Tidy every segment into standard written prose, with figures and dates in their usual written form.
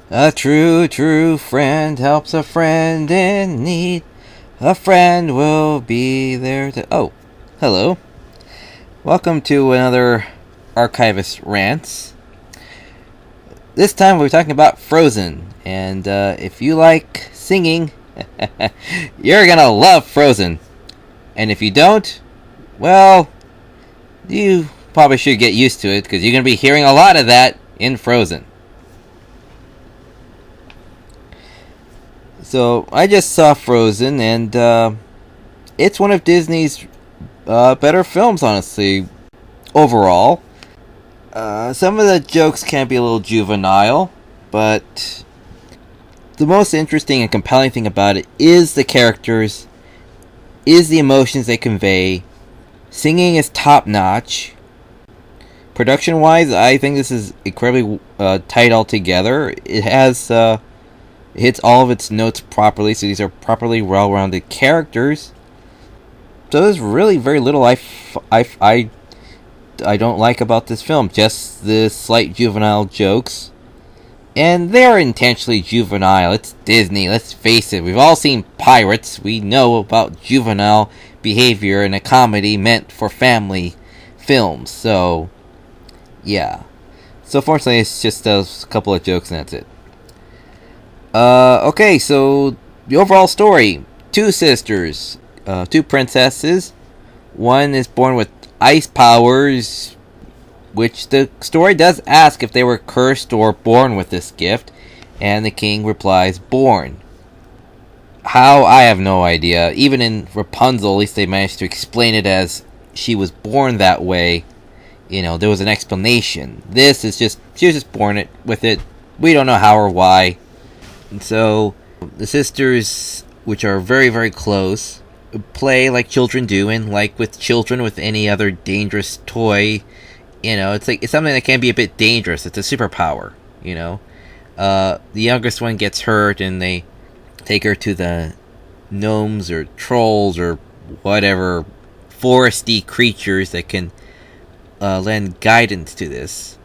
A true, true friend helps a friend in need. A friend will be there to... Oh, hello. Welcome to another Archivist Rants. This time we're talking about Frozen. And if you like singing, you're gonna love Frozen. And if you don't, well, you probably should get used to it, because you're gonna be hearing a lot of that in Frozen. So, I just saw Frozen, and it's one of Disney's better films, honestly, overall. Some of the jokes can be a little juvenile, but the most interesting and compelling thing about it is the characters, is the emotions they convey. Singing is top-notch. Production-wise, I think this is incredibly tight altogether. It has... it hits all of its notes properly, so these are properly well-rounded characters. So there's really very little I don't like about this film. Just the slight juvenile jokes. And they're intentionally juvenile. It's Disney, let's face it. We've all seen Pirates. We know about juvenile behavior in a comedy meant for family films. So, yeah. So fortunately, it's just a couple of jokes and that's it. Okay, so the overall story. Two sisters, two princesses. One is born with ice powers, which the story does ask if they were cursed or born with this gift, and the king replies, born. How? I have no idea. Even in Rapunzel, at least they managed to explain it as she was born that way. You know, there was an explanation. This is just, she was just born with it. We don't know how or why. And so, the sisters, which are very, very close, play like children do, and like with children with any other dangerous toy, you know, it's something that can be a bit dangerous. It's a superpower, you know. The youngest one gets hurt, and they take her to the gnomes or trolls or whatever foresty creatures that can lend guidance to this.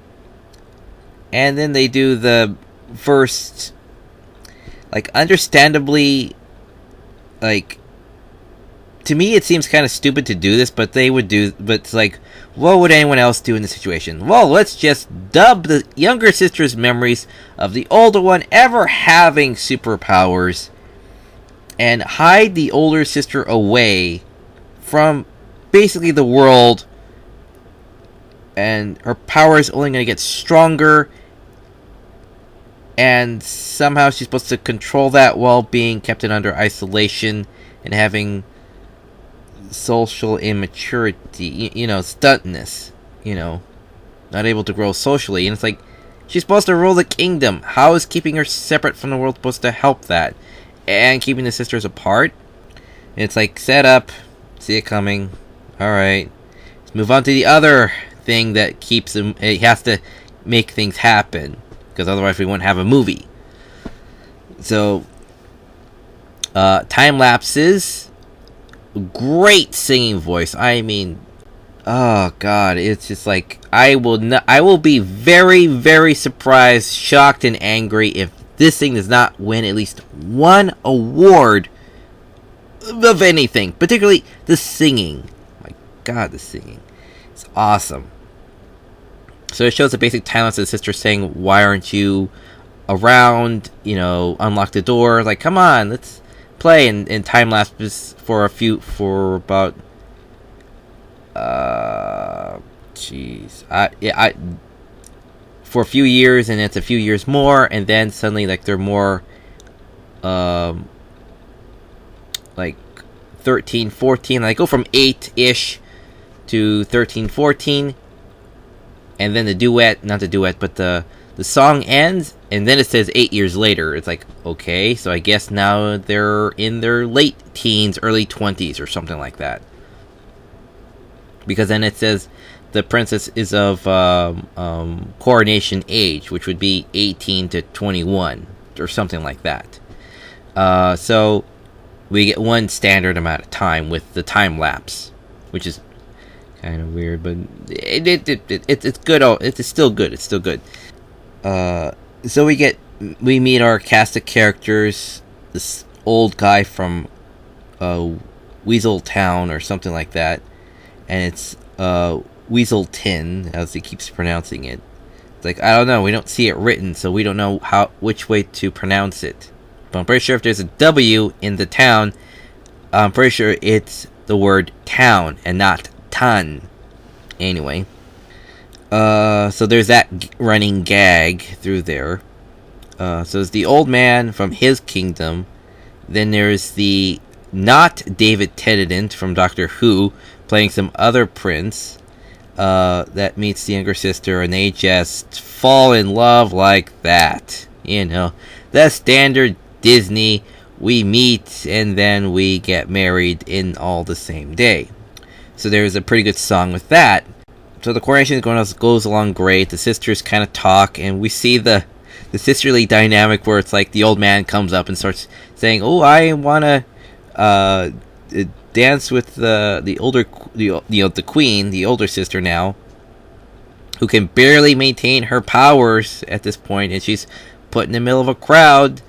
And then they do the first... understandably, to me it seems kind of stupid to do this, but they would do, but it's like, what would anyone else do in this situation? Well, let's just dub the younger sister's memories of the older one ever having superpowers, and hide the older sister away from basically the world, and her power is only going to get stronger. And somehow she's supposed to control that while being kept in under isolation and having social immaturity, you know, stuntness, you know, not able to grow socially. And it's like, she's supposed to rule the kingdom. How is keeping her separate from the world supposed to help that? And keeping the sisters apart? And it's like, set up, see it coming, alright. Let's move on to the other thing that keeps him, it has to make things happen. Because otherwise we wouldn't have a movie. So, time lapses. Great singing voice. I mean, oh god, it's just like, I will be very, very surprised, shocked, and angry if this thing does not win at least one award of anything. Particularly the singing. My god, the singing. It's awesome. So it shows the basic timelines of the sister saying, why aren't you around, you know, unlock the door, like, come on, let's play, and time lapses for about, for a few years, and it's a few years more, and then suddenly, like, they're more, 13, 14, like, go from 8-ish to 13, 14, and then not the duet, but the song ends, and then it says 8 years later. It's like, okay, so I guess now they're in their late teens, early 20s, or something like that. Because then it says the princess is of coronation age, which would be 18 to 21, or something like that. So we get one standard amount of time with the time lapse, which is kind of weird, but it's good. Oh, it's still good. It's still good. So we get we meet our cast of characters. This old guy from Weasel Town or something like that, and it's Weasel Tin, as he keeps pronouncing it. It's like, I don't know, we don't see it written, so we don't know which way to pronounce it. But I'm pretty sure if there's a W in the town, I'm pretty sure it's the word town and not ton. Anyway, so there's that running gag through there. So there's the old man from his kingdom. Then there's the not David Tennant from Doctor Who playing some other prince that meets the younger sister, and they just fall in love like that. You know, the standard Disney, we meet and then we get married in all the same day. So there's a pretty good song with that. So the coronation goes along great. The sisters kind of talk, and we see the sisterly dynamic where it's like the old man comes up and starts saying, "Oh, I want to dance with the queen, the older sister now, who can barely maintain her powers at this point, and she's put in the middle of a crowd."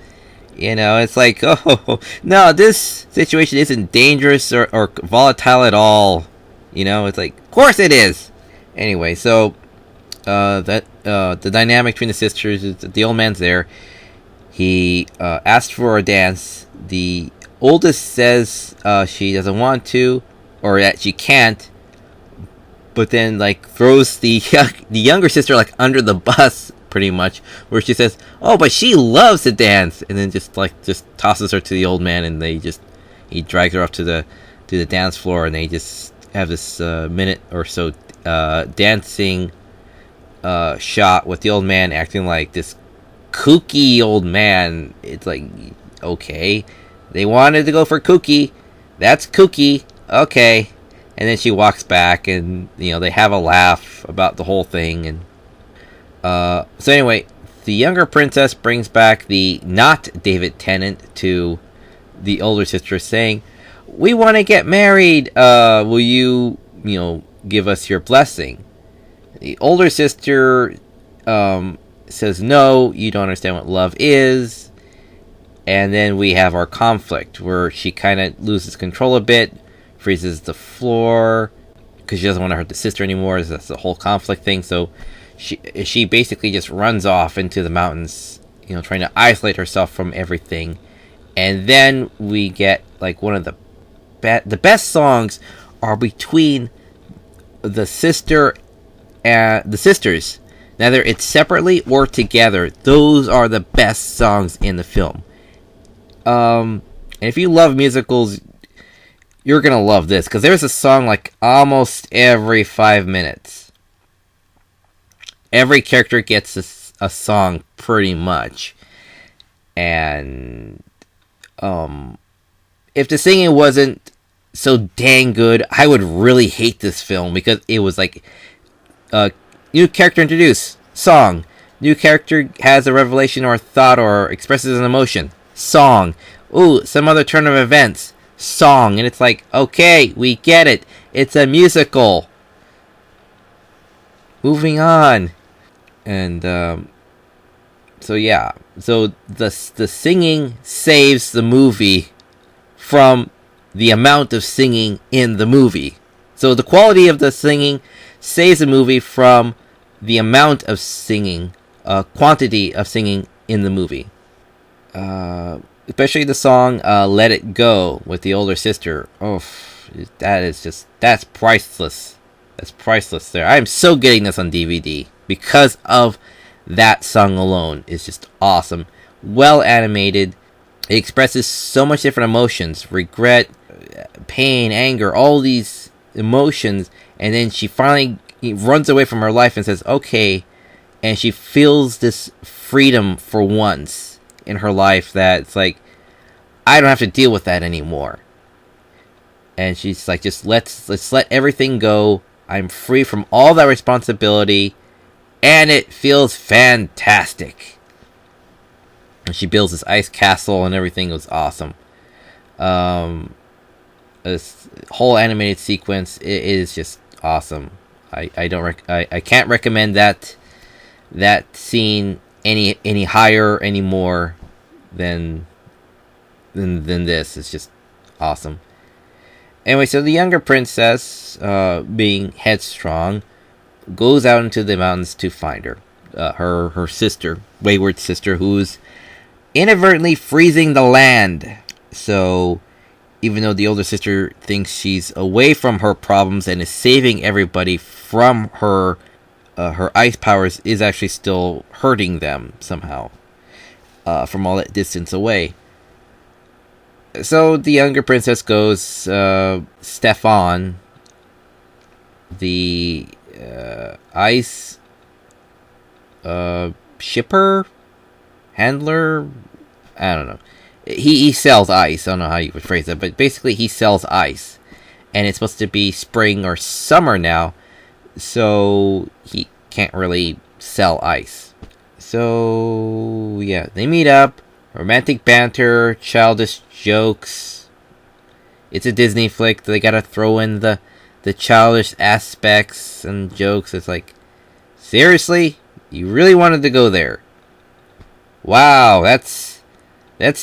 You know, it's like, oh no, this situation isn't dangerous or volatile at all. You know, it's like, of course it is. Anyway, so the dynamic between the sisters is that the old man's there. He asked for a dance. The oldest says she doesn't want to, or that she can't, but then like throws the younger sister like under the bus, pretty much, where she says, "Oh, but she loves to dance," and then just tosses her to the old man, and he drags her up to the dance floor, and they just have this minute or so dancing shot with the old man acting like this kooky old man. It's like, okay, they wanted to go for kooky, that's kooky, okay. And then she walks back, and you know, they have a laugh about the whole thing. And so anyway, the younger princess brings back the not David Tennant to the older sister, saying, "We want to get married. Will you give us your blessing?" The older sister says, "No, you don't understand what love is." And then we have our conflict where she kind of loses control a bit, freezes the floor because she doesn't want to hurt the sister anymore. That's the whole conflict thing. So she basically just runs off into the mountains, trying to isolate herself from everything. And then we get like one of the best songs are between the sister and the sisters. Either it's separately or together. Those are the best songs in the film. And if you love musicals, you're gonna love this, because there's a song like almost every 5 minutes. Every character gets a song pretty much. And if the singing wasn't so dang good, I would really hate this film, because it was like new character introduced, song. New character has a revelation or a thought or expresses an emotion, song. Ooh, some other turn of events, song. And it's like, okay, we get it. It's a musical. Moving on. And so yeah, so the singing saves the movie from the amount of singing in the movie. So the quality of the singing saves the movie from the amount of singing, quantity of singing in the movie. Especially the song "Let It Go" with the older sister. Oh, that's priceless. That's priceless there. I am so getting this on DVD because of that song alone. It's just awesome. Well animated. It expresses so much different emotions. Regret, pain, anger, all these emotions. And then she finally runs away from her life and says, okay. And she feels this freedom for once in her life that it's like, I don't have to deal with that anymore. And she's like, just let's let everything go. I'm free from all that responsibility. And it feels fantastic. And she builds this ice castle and everything. It was awesome. This whole animated sequence, it is just awesome. I can't recommend that scene any higher, any more than this. It's just awesome. Anyway, so the younger princess, being headstrong, goes out into the mountains to find her. Her sister, wayward sister, who's inadvertently freezing the land. So, even though the older sister thinks she's away from her problems and is saving everybody from her ice powers, is actually still hurting them somehow from all that distance away. So the younger princess goes, Stefan, the ice shipper, handler, I don't know. He sells ice. I don't know how you would phrase it, but basically he sells ice. And it's supposed to be spring or summer now, so he can't really sell ice. So, yeah, they meet up. Romantic banter, childish jokes. It's a Disney flick. They gotta throw in the childish aspects and jokes. It's like, seriously? You really wanted to go there? Wow, that's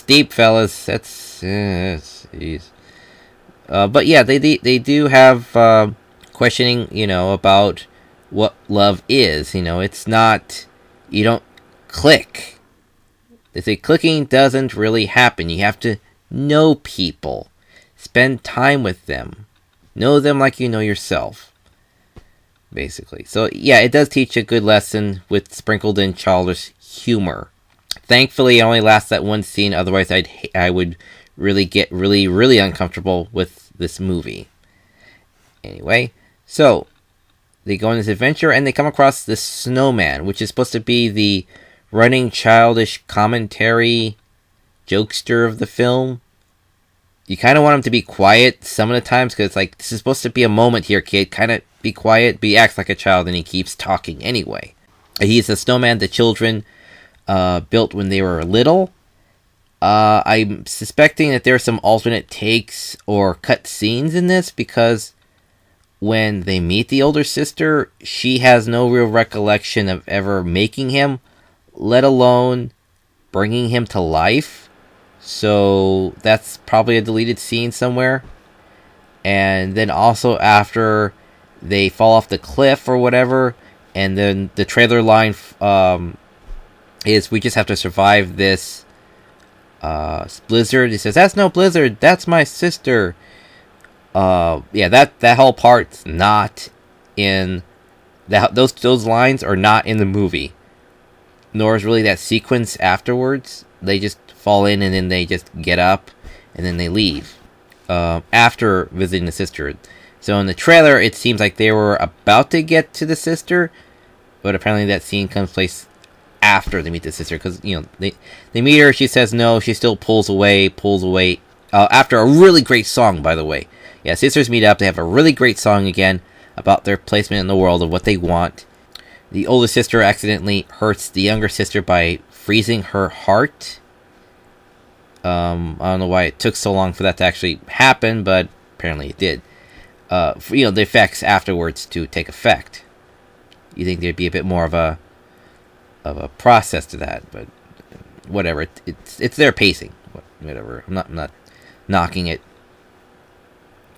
deep, fellas. That's jeez. But yeah, they do have questioning, about what love is. It's not, you don't click. They say clicking doesn't really happen. You have to know people, spend time with them, know them like you know yourself, basically. So yeah, it does teach a good lesson with sprinkled in childish humor. Thankfully, it only lasts that one scene. Otherwise, I would really get really uncomfortable with this movie. Anyway, so they go on this adventure and they come across this snowman, which is supposed to be the running childish commentary jokester of the film. You kind of want him to be quiet some of the times, because it's like, this is supposed to be a moment here, kid. Kind of be quiet, but he acts like a child and he keeps talking anyway. He's the snowman the children built when they were little. I'm suspecting that there are some alternate takes or cut scenes in this, because when they meet the older sister, she has no real recollection of ever making him, let alone bringing him to life. So that's probably a deleted scene somewhere. And then also after they fall off the cliff or whatever, and then the trailer line is, we just have to survive this blizzard. He says, that's no blizzard, that's my sister. Yeah, that whole part's not in those lines are not in the movie, nor is really that sequence afterwards. They just fall in and then they just get up and then they leave after visiting the sister. So in the trailer, it seems like they were about to get to the sister, but apparently that scene comes place after they meet the sister, because they meet her. She says no. She still pulls away. After a really great song, by the way. Yeah, sisters meet up. They have a really great song again about their placement in the world and what they want. The older sister accidentally hurts the younger sister by freezing her heart. I don't know why it took so long for that to actually happen, but apparently it did. The effects afterwards to take effect. You think there'd be a bit more of a process to that, but whatever. It's their pacing. Whatever. I'm not knocking it.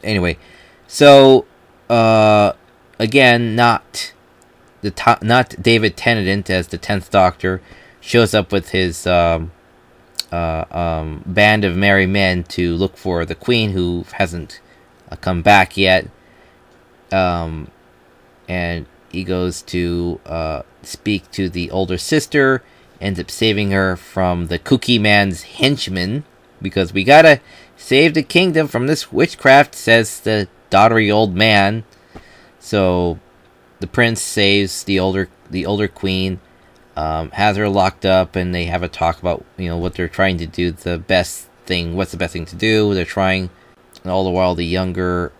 Anyway, so again, not David Tennant as the 10th Doctor shows up with his band of merry men to look for the Queen, who hasn't come back yet. And he goes to speak to the older sister, ends up saving her from the Cookie Man's henchmen, because we gotta save the kingdom from this witchcraft, says the dottery old man. So the prince saves the older queen, has her locked up, and they have a talk about what they're trying to do. What's the best thing to do? They're trying, and all the while the younger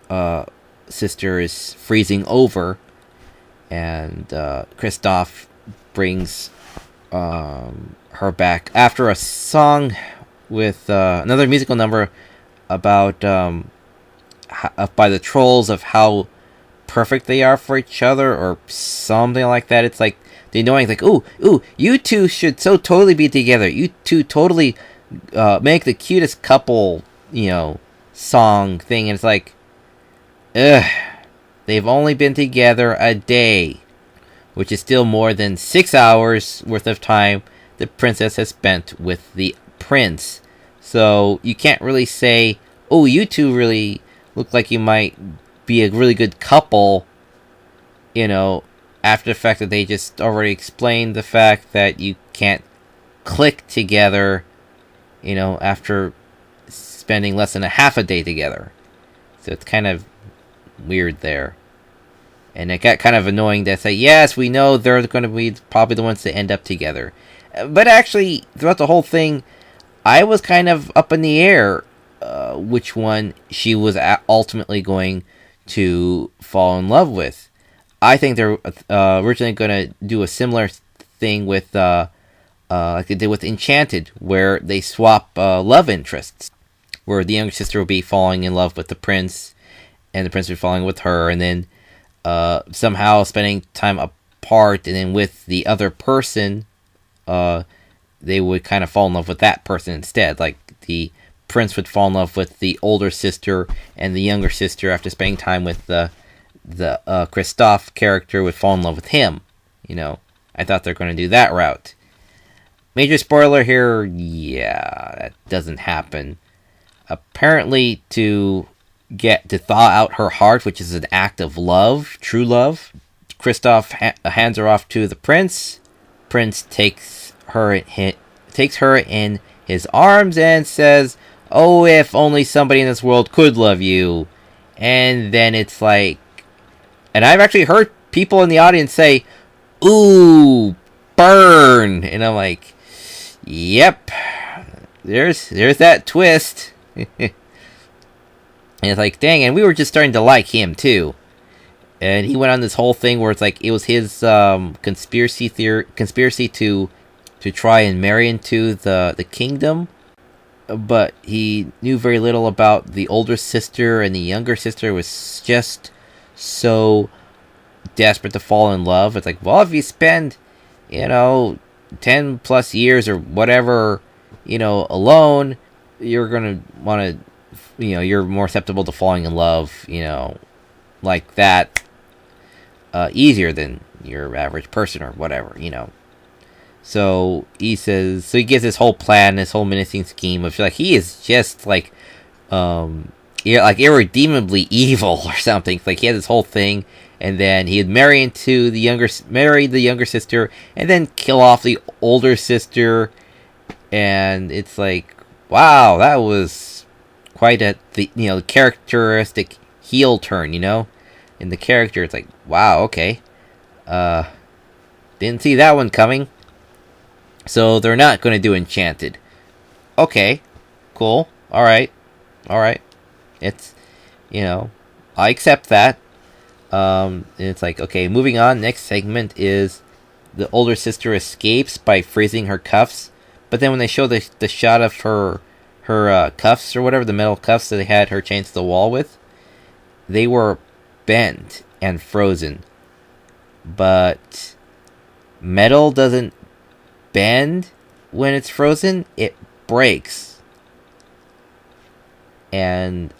sister is freezing over, and Kristoff brings her back after a song with another musical number about by the trolls of how perfect they are for each other, or something like that. It's like the knowing like, ooh, you two should so totally be together. You two totally make the cutest couple, song thing. And it's like, ugh, they've only been together a day, which is still more than 6 hours worth of time the princess has spent with the prince. So you can't really say, oh, you two really look like you might be a really good couple, after the fact that they just already explained the fact that you can't click together, after spending less than a half a day together. So it's kind of weird there. And it got kind of annoying to say, yes, we know they're going to be probably the ones to end up together. But actually, throughout the whole thing, I was kind of up in the air which one she was ultimately going to fall in love with. I think they're originally going to do a similar thing with, like they did with Enchanted, where they swap love interests, where the younger sister will be falling in love with the prince, and the prince will be falling with her, and then somehow spending time apart, and then with the other person, they would kind of fall in love with that person instead. Like the prince would fall in love with the older sister, and the younger sister, after spending time with the Kristoff character, would fall in love with him. I thought they're going to do that route. Major spoiler here, yeah, that doesn't happen. Apparently, to thaw out her heart, which is an act of love, true love, Kristoff hands her off to the prince. Prince takes her in his arms and says, "Oh, if only somebody in this world could love you." And then it's like, and I've actually heard people in the audience say, "Ooh, burn!" And I'm like, "Yep, there's that twist." And it's like, dang, and we were just starting to like him too. And he went on this whole thing where it's like it was his conspiracy to try and marry into the kingdom, but he knew very little about the older sister, and the younger sister was just so desperate to fall in love. It's like, well, if you spend 10 plus years or whatever alone, you're gonna want to, you're more susceptible to falling in love, like that, easier than your average person or whatever, So he says, so he gives this whole plan, this whole menacing scheme of like he is just like irredeemably evil or something. Like he had this whole thing, and then he'd marry the younger sister, and then kill off the older sister, and it's like, wow, that was quite the characteristic heel turn, in the character. It's like, wow, okay, didn't see that one coming. So they're not going to do Enchanted. Okay, cool, all right. It's, I accept that. And it's like, okay, moving on. Next segment is the older sister escapes by freezing her cuffs. But then when they show the shot of her cuffs or whatever, the metal cuffs that they had her chained to the wall with, they were bent and frozen. But metal doesn't bend when it's frozen, it breaks. And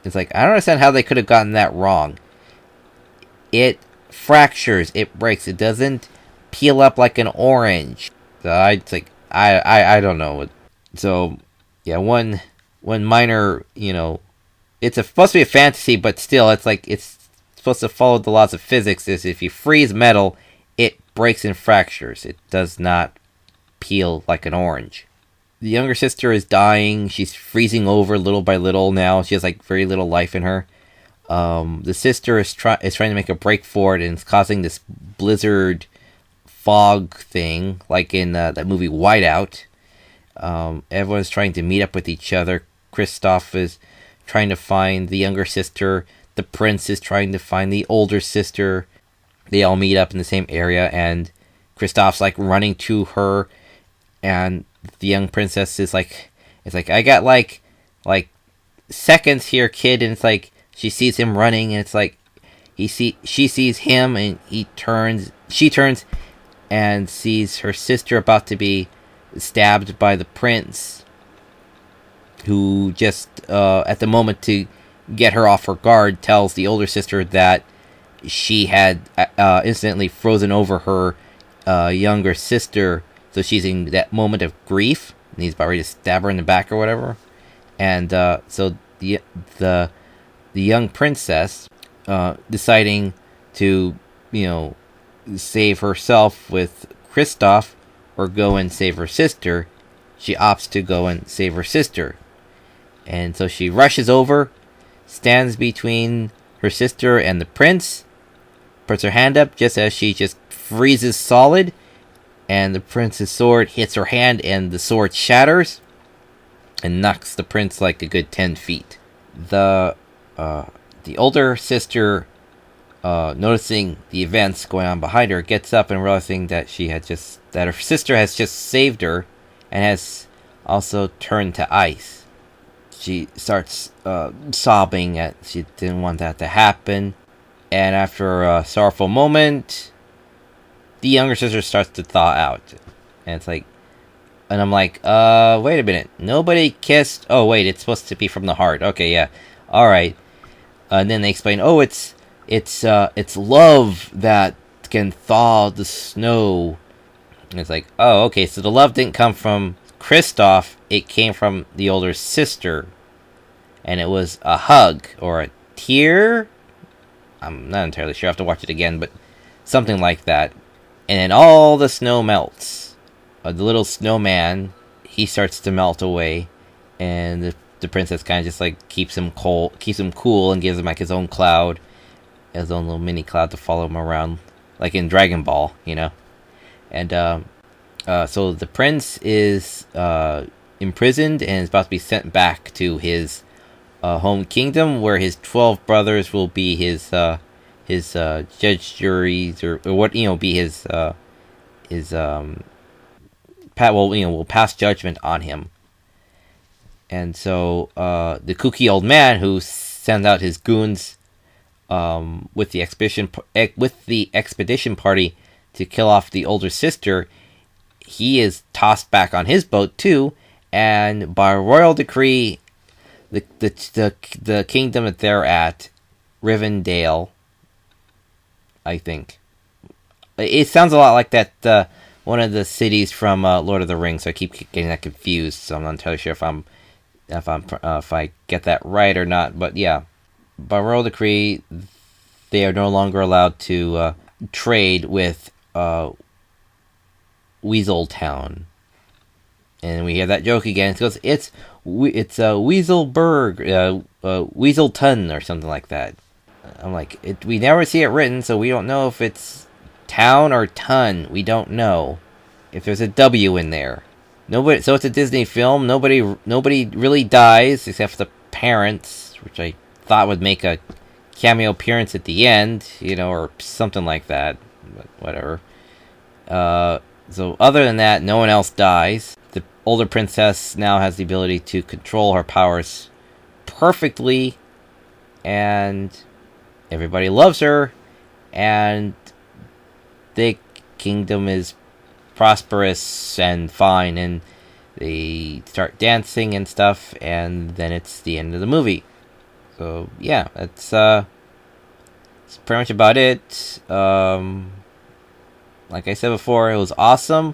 it's like, I don't understand how they could have gotten that wrong. It fractures, it breaks, it doesn't peel up like an orange. So I don't know. So yeah, one minor, it's supposed to be a fantasy, but still, it's like it's supposed to follow the laws of physics. Is if you freeze metal, it breaks and fractures. It does not peel like an orange. The younger sister is dying. She's freezing over little by little now. She has like very little life in her. The sister is trying to make a break for it, and it's causing this blizzard fog thing, like in that movie Whiteout. Everyone's trying to meet up with each other. Kristoff is trying to find the younger sister. The prince is trying to find the older sister. They all meet up in the same area, and Kristoff's like running to her, and the young princess is like, it's like, I got like seconds here, kid, and it's like she sees him running, and it's like She sees him, and she turns and sees her sister about to be stabbed by the prince, who just at the moment to get her off her guard tells the older sister that she had instantly frozen over her younger sister, so she's in that moment of grief and he's about ready to stab her in the back or whatever. And so the young princess, deciding to, save herself with Kristoff or go and save her sister, she opts to go and save her sister. And so she rushes over, stands between her sister and the prince, puts her hand up just as she just freezes solid, and the prince's sword hits her hand and the sword shatters and knocks the prince like a good 10 feet. The older sister, noticing the events going on behind her, gets up and realizing that her sister has just saved her and has also turned to ice. She starts sobbing that she didn't want that to happen. And after a sorrowful moment, the younger sister starts to thaw out. And it's like, and I'm like, wait a minute. Nobody kissed. Oh, wait, it's supposed to be from the heart. Okay, yeah. All right. And then they explain, it's love that can thaw the snow. And it's like, oh, okay, so the love didn't come from Kristoff. It came from the older sister. And it was a hug or a tear. I'm not entirely sure. I have to watch it again, but something like that. And then all the snow melts. The little snowman, he starts to melt away, and the princess kind of just like keeps him cool, and gives him like his own cloud, his own little mini cloud to follow him around, like in Dragon Ball, And so the prince is imprisoned and is about to be sent back to his home kingdom, where his 12 brothers will be his judge, juries, or what, be his will pass judgment on him. And so the kooky old man who sends out his goons with the expedition party to kill off the older sister, he is tossed back on his boat too, and by royal decree, the kingdom that they're at, Rivendell, I think. It sounds a lot like that one of the cities from Lord of the Rings, so I keep getting that confused. So I'm not entirely sure if I get that right or not. But yeah, by royal decree, they are no longer allowed to trade with Weaseltown. And we hear that joke again. It goes, it's Weaselburg, Weaselton, or something like that. I'm like, we never see it written, so we don't know if it's town or ton. We don't know if there's a W in there. Nobody. So it's a Disney film. Nobody really dies except for the parents, which I thought would make a cameo appearance at the end, or something like that. But whatever. So other than that, no one else dies. The older princess now has the ability to control her powers perfectly, and everybody loves her, and the kingdom is prosperous and fine, and they start dancing and stuff, and then it's the end of the movie. So yeah, that's pretty much about it. Like I said before, it was awesome,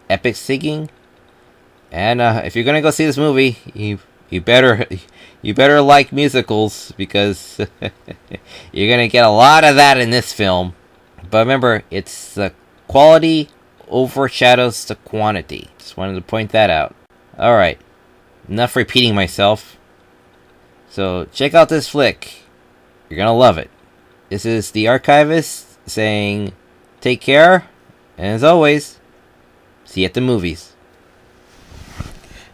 epic singing, and if you're gonna go see this movie, you better like musicals, because you're gonna get a lot of that in this film. But remember, it's the quality overshadows the quantity. Just wanted to point that out. Alright, enough repeating myself. So check out this flick. You're gonna love it. This is the Archivist saying, take care, and as always, see you at the movies.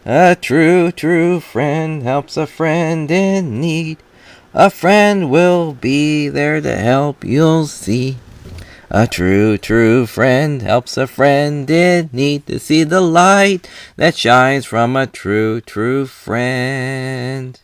A true friend helps a friend in need. A friend will be there to help, you'll see. A true friend helps a friend in need to see the light that shines from a true friend.